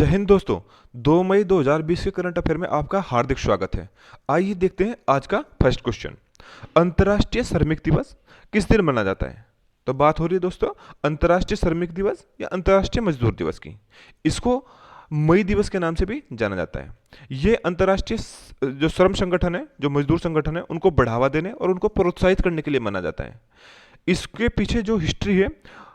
जय हिंद दोस्तों। 2 मई 2020 के करंट अफेयर में आपका हार्दिक स्वागत है। आइए देखते हैं आज का फर्स्ट क्वेश्चन। अंतर्राष्ट्रीय श्रमिक दिवस किस दिन मनाया जाता है? तो बात हो रही है दोस्तों अंतर्राष्ट्रीय श्रमिक दिवस या अंतर्राष्ट्रीय मजदूर दिवस की। इसको मई दिवस के नाम से भी जाना जाता है। ये अंतर्राष्ट्रीय जो श्रम संगठन है, जो मजदूर संगठन है, उनको बढ़ावा देने और उनको प्रोत्साहित करने के लिए मनाया जाता है। इसके पीछे जो हिस्ट्री है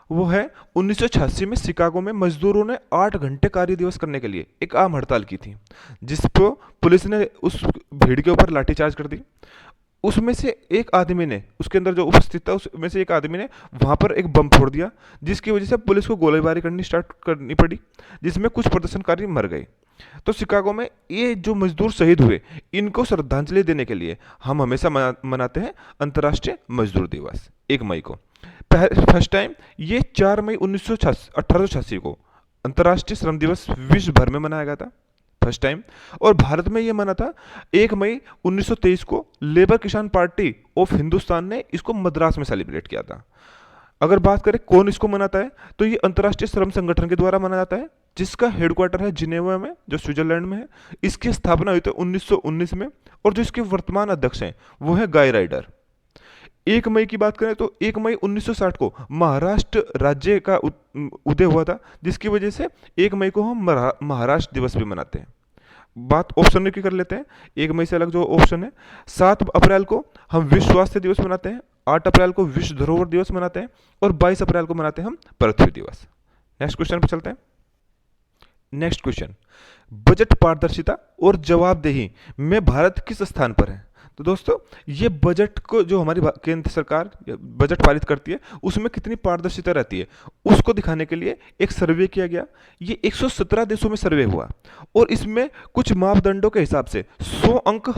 वो है 1986 में शिकागो में मजदूरों ने 8 घंटे कार्य दिवस करने के लिए एक आम हड़ताल की थी, जिस पर पुलिस ने उस भीड़ के ऊपर लाठीचार्ज कर दी। उसमें से एक आदमी ने, उसके अंदर जो उपस्थित था उसमें से एक आदमी ने वहां पर एक बम फोड़ दिया, जिसकी वजह से पुलिस को गोलीबारी करनी स्टार्ट करनी पड़ी, जिसमें कुछ प्रदर्शनकारी मर गए। तो शिकागो में ये जो मजदूर शहीद हुए, इनको श्रद्धांजलि देने के लिए हम हमेशा मनाते हैं अंतर्राष्ट्रीय मजदूर दिवस 1 मई को। फर्स्ट टाइम ये 4 मई 1886 को अंतर्राष्ट्रीय श्रम दिवस विश्व भर में मनाया गया था, फर्स्ट टाइम। और भारत में ये मना था 1 मई 1923 को। लेबर किसान पार्टी ऑफ हिंदुस्तान ने इसको मद्रास में सेलिब्रेट किया था। अगर बात करें कौन इसको मनाता है, तो ये अंतर्राष्ट्रीय श्रम संगठन के द्वारा मनाया जाता है, जिसका हेडक्वार्टर है जिनेवा में, जो स्विट्जरलैंड में है। इसकी स्थापना हुई थी 1919 में, और जो इसके वर्तमान अध्यक्ष हैं वो है गाय राइडर। 1 मई की बात करें तो 1 मई 1960 को महाराष्ट्र राज्य का उदय हुआ था, जिसकी वजह से 1 मई को हम महाराष्ट्र दिवस भी मनाते हैं। बात ऑप्शन की कर लेते हैं। 1 मई से अलग जो ऑप्शन है, 7 अप्रैल को हम विश्व स्वास्थ्य दिवस मनाते हैं, 8 अप्रैल को विश्व धरोहर दिवस मनाते हैं, और 22 अप्रैल को मनाते हैं हम पृथ्वी दिवस। नेक्स्ट क्वेश्चन पर चलते हैं। नेक्स्ट क्वेश्चन, बजट पारदर्शिता और जवाबदेही में भारत किस स्थान पर है? तो दोस्तों ये बजट को जो हमारी केंद्र सरकार बजट पारित करती है, उसमें कितनी पारदर्शिता रहती है उसको दिखाने के लिए एक सर्वे किया गया। ये 117 देशों में सर्वे हुआ, और इसमें कुछ मापदंडों के हिसाब से 100 अंक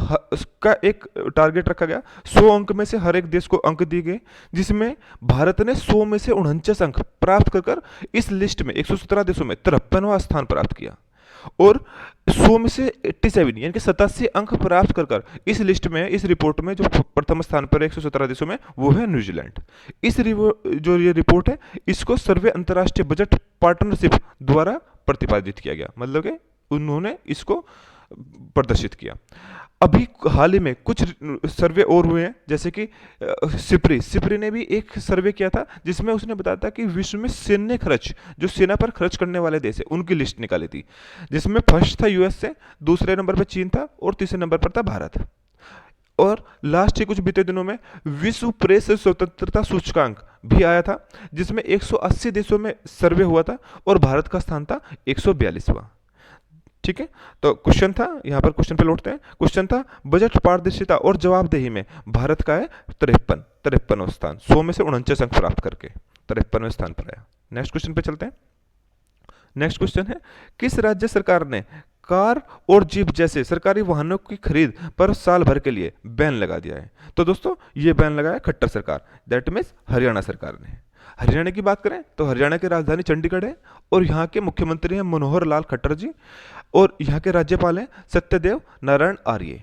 का एक टारगेट रखा गया। 100 अंक में से हर एक देश को अंक दिए गए, जिसमें भारत ने 100 में से 49 अंक प्राप्त कर इस लिस्ट में 117 देशों में 53वां स्थान प्राप्त किया। और 100 में से 87 यानी कि 87 अंक प्राप्त कर इस लिस्ट में, इस रिपोर्ट में जो प्रथम स्थान पर 117 देशों में, वो है न्यूजीलैंड। जो ये रिपोर्ट है, इसको सर्वे अंतर्राष्ट्रीय बजट पार्टनरशिप द्वारा प्रतिपादित किया गया, मतलब कि उन्होंने इसको प्रदर्शित किया। अभी हाल ही में कुछ सर्वे और हुए हैं, जैसे कि सिप्री ने भी एक सर्वे किया था, जिसमें उसने बताया था कि विश्व में सैन्य खर्च, जो सेना पर खर्च करने वाले देश है, उनकी लिस्ट निकाली थी, जिसमें फर्स्ट था यूएसए, दूसरे नंबर पर चीन था, और तीसरे नंबर पर था भारत। और लास्ट ही कुछ बीते दिनों में विश्व प्रेस स्वतंत्रता सूचकांक भी आया था, जिसमें 180 देशों में सर्वे हुआ था, और भारत का स्थान था 142वां। ठीक है, तो क्वेश्चन था, यहां पर क्वेश्चन पे लौटते हैं। क्वेश्चन था बजट पारदर्शिता और जवाबदेही में भारत का है 53वां स्थान, 100 में से 49 अंक प्राप्त करके 53वें स्थान पर आया। नेक्स्ट क्वेश्चन पे चलते हैं। नेक्स्ट क्वेश्चन है, किस राज्य सरकार ने कार और जीप जैसे सरकारी वाहनों की खरीद पर साल भर के लिए बैन लगा दिया है? तो दोस्तों ये बैन लगाया खट्टर सरकार, दैट मीन्स हरियाणा सरकार ने। हरियाणा की बात करें तो हरियाणा की राजधानी चंडीगढ़ है, और यहाँ के मुख्यमंत्री हैं मनोहर लाल खट्टर जी, और यहाँ के राज्यपाल हैं सत्यदेव नारायण आर्य।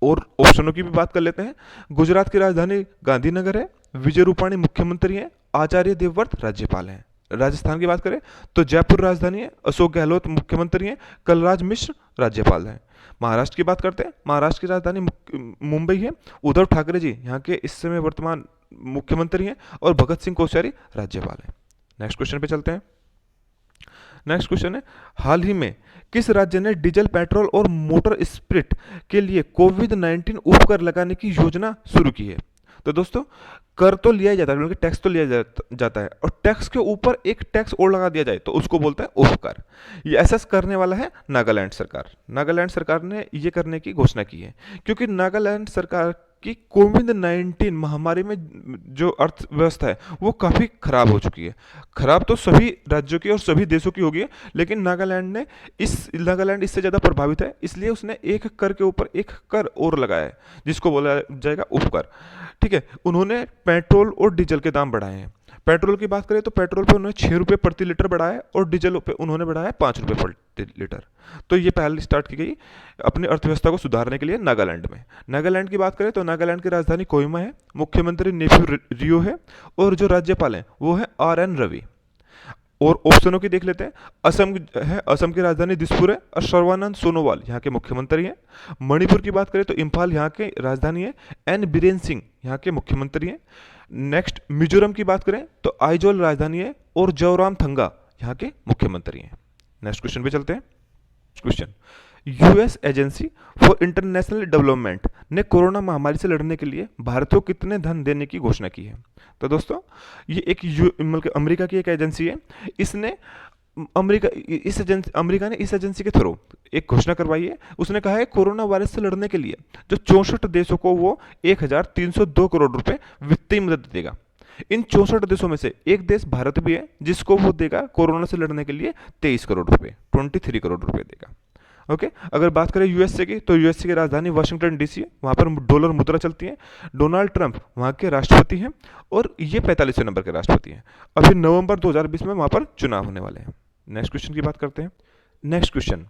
और ऑप्शनों की भी बात कर लेते हैं। गुजरात की राजधानी गांधीनगर है, विजय रूपाणी मुख्यमंत्री हैं, आचार्य देवव्रत राज्यपाल हैं। राजस्थान की बात करें तो जयपुर राजधानी है, अशोक गहलोत मुख्यमंत्री हैं, कलराज मिश्र राज्यपाल हैं। महाराष्ट्र की बात करते हैं, महाराष्ट्र की राजधानी मुंबई है, उद्धव ठाकरे जी यहाँ के इस समय वर्तमान मुख्यमंत्री हैं, और भगत सिंह कोश्यारी राज्यपाल हैं। नेक्स्ट क्वेश्चन पे चलते हैं। नेक्स्ट क्वेश्चन है, हाल ही में किस राज्य ने डीजल, पेट्रोल और मोटर स्पिरिट के लिए कोविड-19 उपकर लगाने की योजना शुरू की है? तो दोस्तों कर तो लिया जाता है, बल्कि टैक्स तो लिया जाता है, और टैक्स के ऊपर एक टैक्स और लगा दिया जाए तो उसको बोलते हैं उपकर। ये ऐसा करने वाला है नागालैंड सरकार। नागालैंड सरकार ने ये करने की घोषणा की है, क्योंकि नागालैंड सरकार की कोविड-19 महामारी में जो अर्थव्यवस्था है वो काफ़ी खराब हो चुकी है। खराब तो सभी राज्यों की और सभी देशों की होगी है, लेकिन नागालैंड इससे ज़्यादा प्रभावित है, इसलिए उसने एक कर के ऊपर एक कर और लगाया है, जिसको बोला जाएगा उपकर। ठीक है, उन्होंने पेट्रोल और डीजल के दाम बढ़ाए हैं। पेट्रोल की बात करें तो पेट्रोल पे उन्होंने 6 रुपये प्रति लीटर बढ़ाया है, और डीजल पे उन्होंने बढ़ाया 5 रुपये प्रति लीटर। तो ये पहले स्टार्ट की गई अपनी अर्थव्यवस्था को सुधारने के लिए नागालैंड में। नागालैंड की बात करें तो नागालैंड की राजधानी कोहिमा है, मुख्यमंत्री नेफ्यू रियो है, और जो राज्यपाल हैं वो है RN रवि। और ऑप्शनों की देख लेते हैं। असम है, असम की राजधानी दिसपुर है और सर्बानंद सोनोवाल यहाँ के मुख्यमंत्री हैं। मणिपुर की बात करें तो इम्फाल यहाँ की राजधानी है। एन बीरेन सिंह यहाँ के मुख्यमंत्री हैं। नेक्स्ट मिजोरम की बात करें तो आइजोल राजधानी है और जोराम थंगा यहाँ के मुख्यमंत्री हैं। नेक्स्ट क्वेश्चन पे चलते हैं। Question, US agency for international development ने कोरोना महामारी से लड़ने के लिए भारत को कितने धन देने की घोषणा की है? तो दोस्तों ये एक मतलब अमेरिका की एक एजेंसी है। इसने अमेरिका ने इस एजेंसी के थ्रू एक घोषणा करवाई है। उसने कहा है कोरोना वायरस से लड़ने के लिए जो 64 देशों को वो 1302 करोड़ रुपए वित्तीय मदद देगा। इन 64 देशों में से एक देश भारत भी है जिसको वो देगा कोरोना से लड़ने के लिए 23 करोड़ रुपए, 23 करोड़ रुपए देगा। ओके अगर बात करें यूएसए की तो यूएसए की राजधानी वाशिंगटन डीसी है। वहां पर डॉलर मुद्रा चलती है। डोनाल्ड ट्रंप वहां के राष्ट्रपति हैं और ये 45वें नंबर के राष्ट्रपति हैं। अभी नवंबर 2020 में वहां पर चुनाव होने वाले हैं। नेक्स्ट क्वेश्चन की बात करते हैं। नेक्स्ट क्वेश्चन,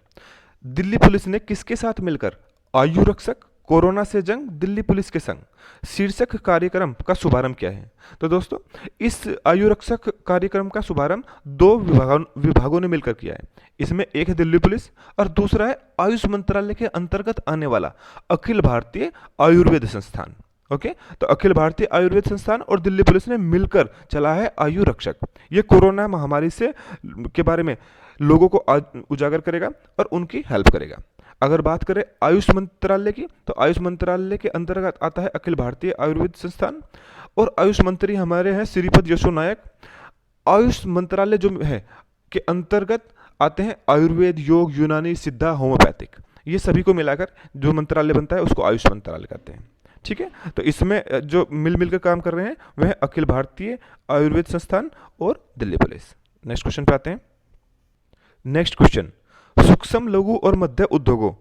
दिल्ली पुलिस ने किसके साथ मिलकर आयु रक्षक कोरोना से जंग दिल्ली पुलिस के संग शीर्षक कार्यक्रम का शुभारंभ किया है? तो दोस्तों इस आयु रक्षक कार्यक्रम का शुभारंभ 2 विभागों ने मिलकर किया है। इसमें एक है दिल्ली पुलिस और दूसरा है आयुष मंत्रालय के अंतर्गत आने वाला अखिल भारतीय आयुर्वेद संस्थान। ओके तो अखिल भारतीय आयुर्वेद संस्थान और दिल्ली पुलिस ने मिलकर चला है आयु रक्षक। ये कोरोना महामारी से के बारे में लोगों को उजागर करेगा और उनकी हेल्प करेगा। अगर बात करें आयुष मंत्रालय की तो आयुष मंत्रालय के अंतर्गत आता है अखिल भारतीय आयुर्वेद संस्थान और आयुष मंत्री हमारे हैं श्रीपद यशो नायक। आयुष मंत्रालय जो है के अंतर्गत आते हैं आयुर्वेद, योग, यूनानी, सिद्धा, होम्योपैथिक। ये सभी को मिलाकर जो मंत्रालय बनता है उसको आयुष मंत्रालय कहते हैं। ठीक है तो इसमें जो मिलकर काम कर रहे हैं वह अखिल भारतीय आयुर्वेद संस्थान और दिल्ली पुलिस। नेक्स्ट क्वेश्चन पे आते हैं। नेक्स्ट क्वेश्चन, सूक्ष्म लघु और मध्य उद्योगों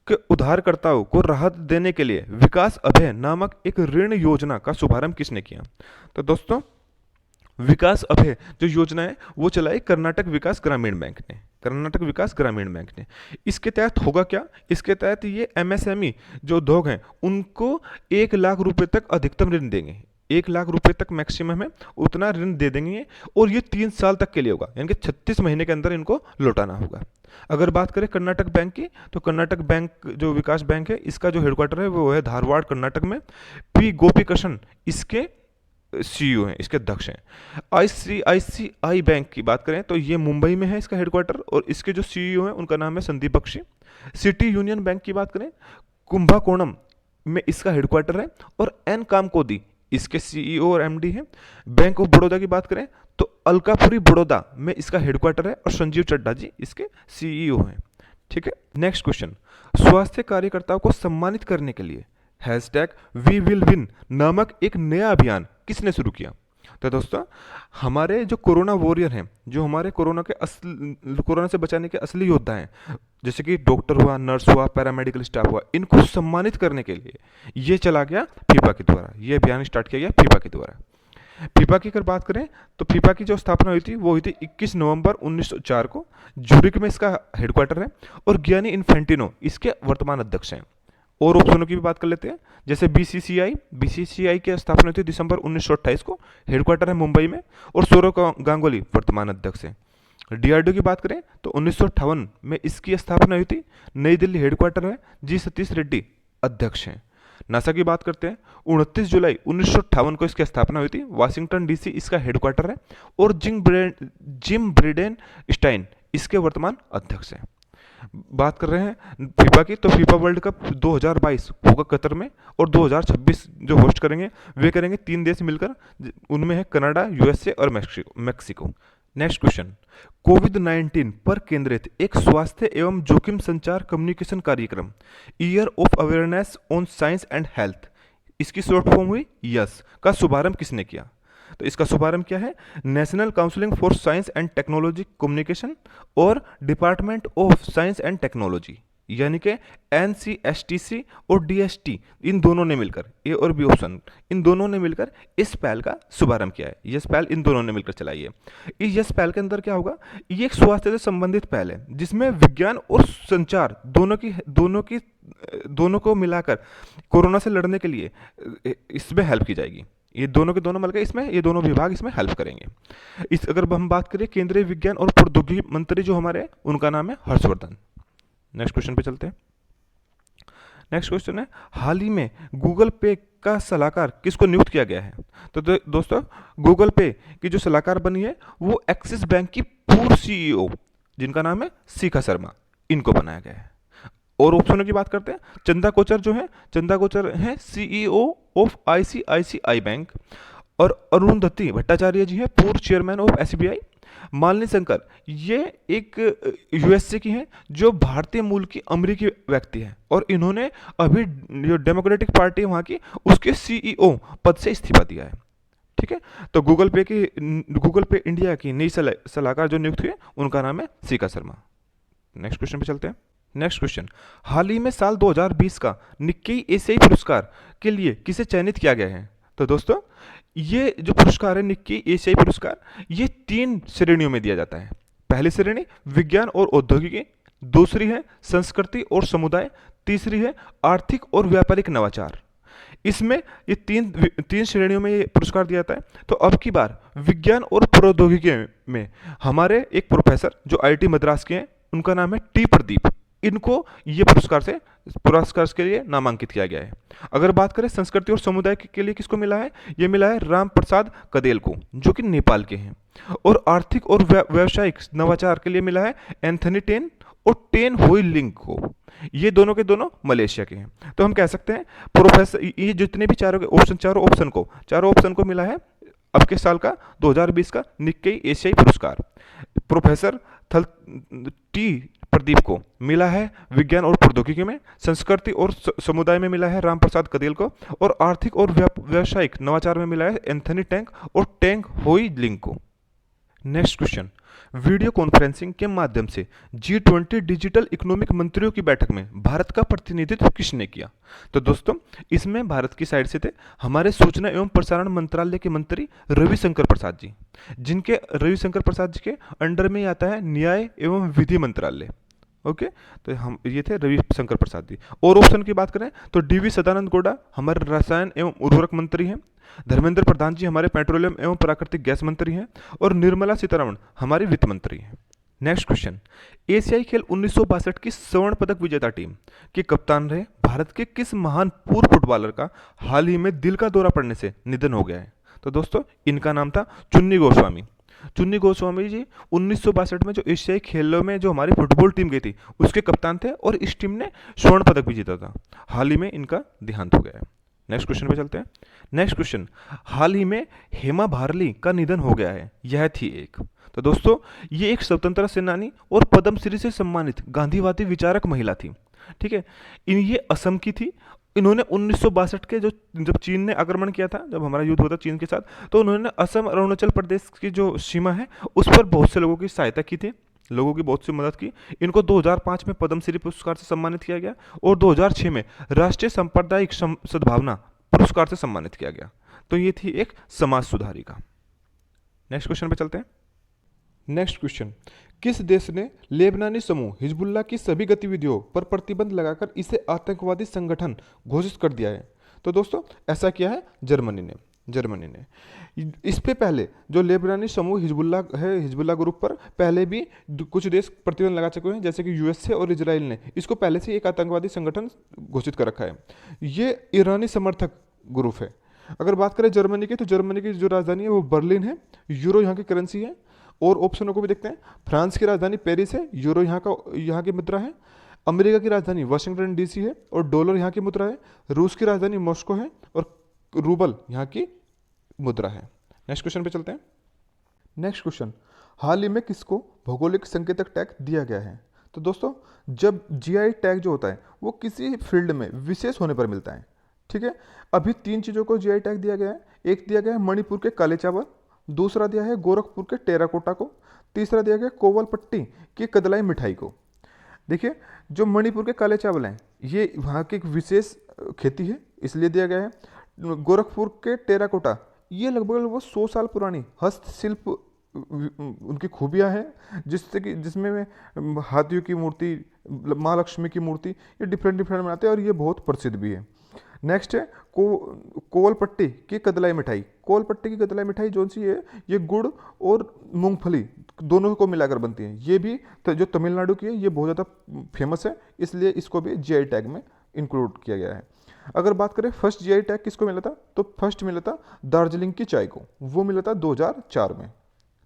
के उधारकर्ताओं को राहत देने के लिए विकास अभय नामक एक ऋण योजना का शुभारंभ किसने किया? तो दोस्तों विकास अभय जो योजना है वो चलाई कर्नाटक विकास ग्रामीण बैंक ने। कर्नाटक विकास ग्रामीण बैंक ने। इसके तहत होगा क्या? इसके तहत ये एमएसएमई जो उद्योग हैं उनको 1 लाख रुपए तक अधिकतम ऋण देंगे। 1 लाख रुपए तक मैक्सिमम है उतना ऋण दे देंगे और ये 3 साल तक के लिए होगा, यानी कि 36 महीने के अंदर इनको लौटाना होगा। अगर बात करें कर्नाटक बैंक की तो कर्नाटक बैंक जो विकास बैंक है इसका जो हेडक्वार्टर है वो है धारवाड़ कर्नाटक में। पी गोपीकृष्ण इसके सीईओ हैं, इसके अध्यक्ष हैं। आईसीआईसीआई बैंक की बात करें तो ये मुंबई में है इसका हेडक्वार्टर और इसके जो सीईओ हैं उनका नाम है Sandeep Bakshi. City Union Bank की बात करें कुंभाकोणम में इसका हेडक्वार्टर है और एन कामकोदी इसके सीईओ और एमडी हैं। बैंक ऑफ बड़ौदा की बात करें तो अलकापुरी बड़ौदा में इसका हेडक्वार्टर है और संजीव चड्ढा जी इसके सीईओ हैं। ठीक है नेक्स्ट क्वेश्चन, स्वास्थ्य कार्यकर्ताओं को सम्मानित करने के लिए #वी विल विन नामक एक नया अभियान किसने शुरू किया? तो दोस्तों हमारे जो कोरोना वॉरियर हैं, जो हमारे कोरोना से बचाने के असली योद्धा हैं, जैसे कि डॉक्टर हुआ, नर्स हुआ, पैरामेडिकल स्टाफ हुआ, इनको सम्मानित करने के लिए ये चला गया फीफा के द्वारा। ये अभियान स्टार्ट किया गया फीफा के द्वारा। फीफा की अगर बात करें तो फीफा की जो स्थापना हुई थी वो हुई थी 21 नवंबर 1904 को। ज्यूरिक में इसका हेडक्वार्टर है और गियानी इन्फेंटिनो इसके वर्तमान अध्यक्ष हैं। और ऑप्शनों की भी बात कर लेते हैं, जैसे बीसीसीआई की स्थापना हुई थी दिसंबर 1928 को, हेडक्वार्टर है मुंबई में और सौरव गांगुली वर्तमान अध्यक्ष हैं। डीआरडीओ की बात करें तो 1958 में इसकी स्थापना हुई थी, नई दिल्ली हेडक्वार्टर है, जी सतीश रेड्डी अध्यक्ष हैं। नासा की बात करते हैं 29 जुलाई 1958 को इसकी स्थापना हुई थी, वाशिंगटन डीसी इसका हेडक्वार्टर है और जिम ब्रेडेन स्टाइन इसके वर्तमान अध्यक्ष हैं। बात कर रहे हैं फीफा की तो फीफा वर्ल्ड कप 2022 होगा कतर में और 2026 जो होस्ट करेंगे वे करेंगे 3 देश मिलकर, उनमें है कनाडा, यूएसए और मैक्सिको। नेक्स्ट क्वेश्चन, कोविड-19 पर केंद्रित एक स्वास्थ्य एवं जोखिम संचार कम्युनिकेशन कार्यक्रम year of awareness on science and health, इसकी शॉर्ट फॉर्म हुई यस, का शुभारंभ किसने किया? तो इसका शुभारंभ क्या है? National counselling for science and technology communication और department of science and technology, यानी कि NCSTC और DST, इन दोनों ने मिलकर, ए और बी ऑप्शन, इन दोनों ने मिलकर इस पहल का शुभारंभ किया है। यस पहल इन दोनों ने मिलकर चलाई है। इस यस पहल के अंदर क्या होगा? ये एक स्वास्थ्य से संबंधित पहल है जिसमें विज्ञान और संचार दोनों को मिलाकर कोरोना से लड़ने के लिए इसमें हेल्प की जाएगी। ये दोनों के दोनों मिलकर इसमें, ये दोनों विभाग इसमें हेल्प करेंगे। इस अगर हम बात करें केंद्रीय विज्ञान और प्रौद्योगिकी मंत्री जो हमारे हैं, उनका नाम है हर्षवर्धन। नेक्स्ट क्वेश्चन पे चलते हैं। नेक्स्ट क्वेश्चन है, हाल ही में गूगल पे का सलाहकार किसको नियुक्त किया गया है? तो दोस्तों, गूगल पे की जो सलाहकार बनी है वो एक्सिस बैंक की पूर्व सीईओ जिनका नाम है शिखा शर्मा, इनको बनाया गया है। और ऑप्शनों की बात करते हैं, चंदा कोचर जो है, चंदा कोचर है सीईओ ऑफ आईसीआईसीआई बैंक। और अरुंधति भट्टाचार्य जी हैं पूर्व chairman of SBI. Malini Shankar ये एक यूएसए की हैं जो भारतीय मूल की अमेरिकी व्यक्ति हैं, और इन्होंने अभी जो डेमोक्रेटिक पार्टी है वहाँ की, उसके सीईओ पद से इस्तीफा दिया है। ठीक है, तो गूगल पे इंडिया की नई सलाहकार जो नियुक्त हुई है उनका नाम है शिखा शर्मा। नेक्स्ट क्वेश्चन पे चलते हैं। नेक्स्ट क्वेश्चन, हाल ही में साल 2020 का निक्केई एशियाई पुरस्कार के लिए किसे चयनित किया गया है? तो दोस्तों, ये जो पुरस्कार है निक्केई एशियाई पुरस्कार, ये 3 श्रेणियों में दिया जाता है। पहली श्रेणी विज्ञान और औद्योगिकी, दूसरी है संस्कृति और समुदाय, तीसरी है आर्थिक और व्यापारिक नवाचार। इसमें ये तीन श्रेणियों में ये पुरस्कार दिया जाता है। तो अब की बार विज्ञान और प्रौद्योगिकी में हमारे एक प्रोफेसर जो आईआईटी मद्रास के हैं, उनका नाम है टी प्रदीप, इनको ये पुरस्कार के लिए नामांकित किया गया है। अगर बात करें संस्कृति और समुदाय के लिए किसको मिला है, ये मिला है राम प्रसाद कदेल को, जो कि नेपाल के हैं। और आर्थिक और व्यावसायिक नवाचार के लिए मिला है एंथनी टेन और टेन होई लिंग को। ये दोनों के दोनों मलेशिया के हैं। तो हम कह सकते हैं प्रोफेसर, ये जितने भी चारों ऑप्शन को मिला है अब के साल का 2020 का निक्केई एशियाई पुरस्कार। प्रोफेसर थल टी प्रदीप को मिला है विज्ञान और प्रौद्योगिकी में, संस्कृति और समुदाय में मिला है राम प्रसाद कदेल को, और आर्थिक और व्यावसायिक नवाचार में मिला है एंथनी टैंग और टेंग होई लिंग को। नेक्स्ट क्वेश्चन, वीडियो कॉन्फ्रेंसिंग के माध्यम से G20 डिजिटल इकोनॉमिक मंत्रियों की बैठक में भारत का प्रतिनिधित्व किसने किया? तो दोस्तों, इसमें भारत की साइड से थे हमारे सूचना एवं प्रसारण मंत्रालय के मंत्री रविशंकर प्रसाद जी, जिनके रविशंकर प्रसाद जी के अंडर में आता है न्याय एवं विधि मंत्रालय। ओके, तो हम ये थे रविशंकर प्रसाद जी। और ऑप्शन की बात करें तो डीवी सदानंद गौड़ा हमारे रसायन एवं उर्वरक मंत्री हैं, धर्मेंद्र प्रधान जी हमारे पेट्रोलियम एवं प्राकृतिक गैस मंत्री हैं, और निर्मला सीतारमण हमारी वित्त मंत्री हैं। नेक्स्ट क्वेश्चन, एशियाई खेल 1962 की स्वर्ण पदक विजेता टीम के कप्तान रहे भारत के किस महान पूर्व फुटबॉलर का हाल ही में दिल का दौरा पड़ने से निधन हो गया है? तो दोस्तों, इनका नाम था चुन्नी गोस्वामी। चुन्नी गोस्वामी जी 1962 में जो एशियाई खेलों में जो हमारी फुटबॉल टीम गई थी उसके कप्तान थे, और इस टीम ने स्वर्ण पदक भी जीता था। हाल ही में इनका देहांत हो गया है। नेक्स्ट क्वेश्चन पे चलते हैं। नेक्स्ट क्वेश्चन, हाल ही में हेमा भारली का निधन हो गया है, यह थी एक। तो दोस्तों, ये एक स्वतंत्रता सेनानी और पद्मश्री से सम्मानित गांधीवादी विचारक महिला थी। ठीक है, ये असम की थी। इन्होंने 1962 के जब चीन ने आक्रमण किया था, जब हमारा युद्ध हुआ था चीन के साथ, तो उन्होंने असम और अरुणाचल प्रदेश की जो सीमा है उस पर बहुत से लोगों की सहायता की थी, लोगों की बहुत सी मदद की। इनको 2005 में पद्मश्री पुरस्कार से सम्मानित किया गया, और 2006 में राष्ट्रीय सांप्रदायिक सद्भावना पुरस्कार से सम्मानित किया गया। तो ये थी एक समाज सुधारिका। नेक्स्ट क्वेश्चन पे चलते हैं। नेक्स्ट क्वेश्चन, किस देश ने लेबनानी समूह हिजबुल्लाह की सभी गतिविधियों पर प्रतिबंध लगाकर इसे आतंकवादी संगठन घोषित कर दिया है? तो दोस्तों, ऐसा किया है जर्मनी ने। इस पे पहले जो लेबनानी समूह हिजबुल्लाह है, हिजबुल्लाह ग्रुप पर पहले भी कुछ देश प्रतिबंध लगा चुके हैं, जैसे कि यूएसए और इजराइल ने इसको पहले से एक आतंकवादी संगठन घोषित कर रखा है। ये ईरानी समर्थक ग्रुप है। अगर बात करें जर्मनी की, तो जर्मनी की जो राजधानी है वो बर्लिन है, यूरो यहाँ की करेंसी है। और ऑप्शनों को भी देखते हैं, फ्रांस की राजधानी पेरिस है, यूरो यहाँ की मुद्रा है। अमेरिका की राजधानी वाशिंगटन डीसी है और डॉलर यहाँ की मुद्रा है। रूस की राजधानी मॉस्को है और रूबल यहाँ की मुद्रा है। नेक्स्ट क्वेश्चन पे चलते हैं। नेक्स्ट क्वेश्चन, हाल ही में किसको भौगोलिक संकेतक टैग दिया गया है? तो दोस्तों, जब जीआई टैग जो होता है वो किसी फील्ड में विशेष होने पर मिलता है। ठीक है, अभी 3 चीज़ों को जीआई टैग दिया गया है। एक दिया गया है मणिपुर के काले चावल, दूसरा दिया है गोरखपुर के टेराकोटा को, तीसरा दिया गया कोवलपट्टी की कदलाई मिठाई को। देखिए, जो मणिपुर के काले चावल हैं ये वहाँ की एक विशेष खेती है, इसलिए दिया गया है। गोरखपुर के टेराकोटा ये लगभग 100 साल पुरानी हस्तशिल्प उनकी खूबियाँ हैं, जिसमें हाथियों की मूर्ति, माँ लक्ष्मी की मूर्ति, ये डिफरेंट बनाते हैं और ये बहुत प्रसिद्ध भी है। नेक्स्ट है कोलपट्टी की कदलाई मिठाई। कोलपट्टी की कदलाई मिठाई जो सी है ये गुड़ और मूंगफली दोनों को मिलाकर बनती है। ये भी जो तमिलनाडु की है ये बहुत ज़्यादा फेमस है, इसलिए इसको भी जीआई टैग में इंक्लूड किया गया है। अगर बात करें फर्स्ट जीआई टैग किसको मिला था, तो फर्स्ट मिला था दार्जिलिंग की चाय को, वो मिला था 2004 में।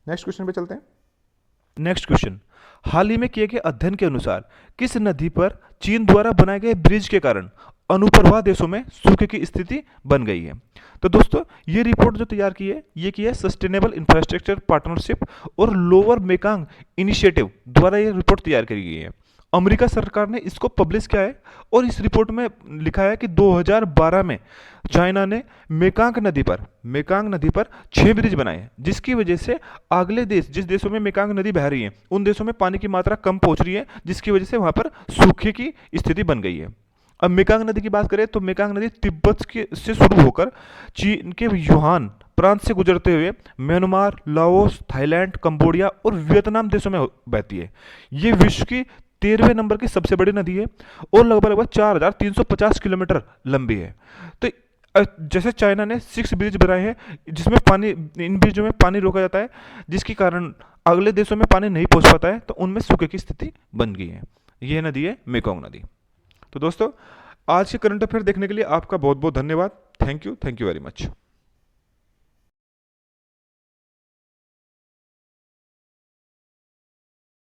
नेक्स्ट क्वेश्चन पे चलते हैं। नेक्स्ट क्वेश्चन, हाल ही में किए गए अध्ययन के अनुसार किस नदी पर चीन द्वारा बनाए गए ब्रिज के कारण अनुप्रवाह देशों में सूखे की स्थिति बन गई है। तो दोस्तों ये रिपोर्ट जो तैयार की है ये की है सस्टेनेबल इंफ्रास्ट्रक्चर पार्टनरशिप और लोअर मेकांग इनिशिएटिव द्वारा ये रिपोर्ट तैयार करी गई है। अमेरिका सरकार ने इसको पब्लिश किया है और इस रिपोर्ट में लिखा है कि 2012 में चाइना ने मेकांग नदी पर 6 ब्रिज बनाए हैं, जिसकी वजह से अगले देश जिस देशों में मेकांग नदी बह रही है उन देशों में पानी की मात्रा कम पहुंच रही है, जिसकी वजह से वहां पर सूखे की स्थिति बन गई है। अब मेकांग नदी की बात करें तो मेकांग नदी तिब्बत के से शुरू होकर चीन के यूहान प्रांत से गुजरते हुए म्यांमार, लाओस, थाईलैंड, कंबोडिया और वियतनाम देशों में बहती है। ये विश्व की 13वें नंबर की सबसे बड़ी नदी है और लगभग 4,350 किलोमीटर लंबी है। तो जैसे चाइना ने 6 ब्रिज बनाए हैं जिसमें पानी, इन ब्रिजों में पानी रोका जाता है, जिसके कारण अगले देशों में पानी नहीं पहुंच पाता है, तो उनमें सूखे की स्थिति बन गई है। यह नदी है मेकोंग नदी। तो दोस्तों आज के करंट अफेयर देखने के लिए आपका बहुत बहुत धन्यवाद। Thank you very much.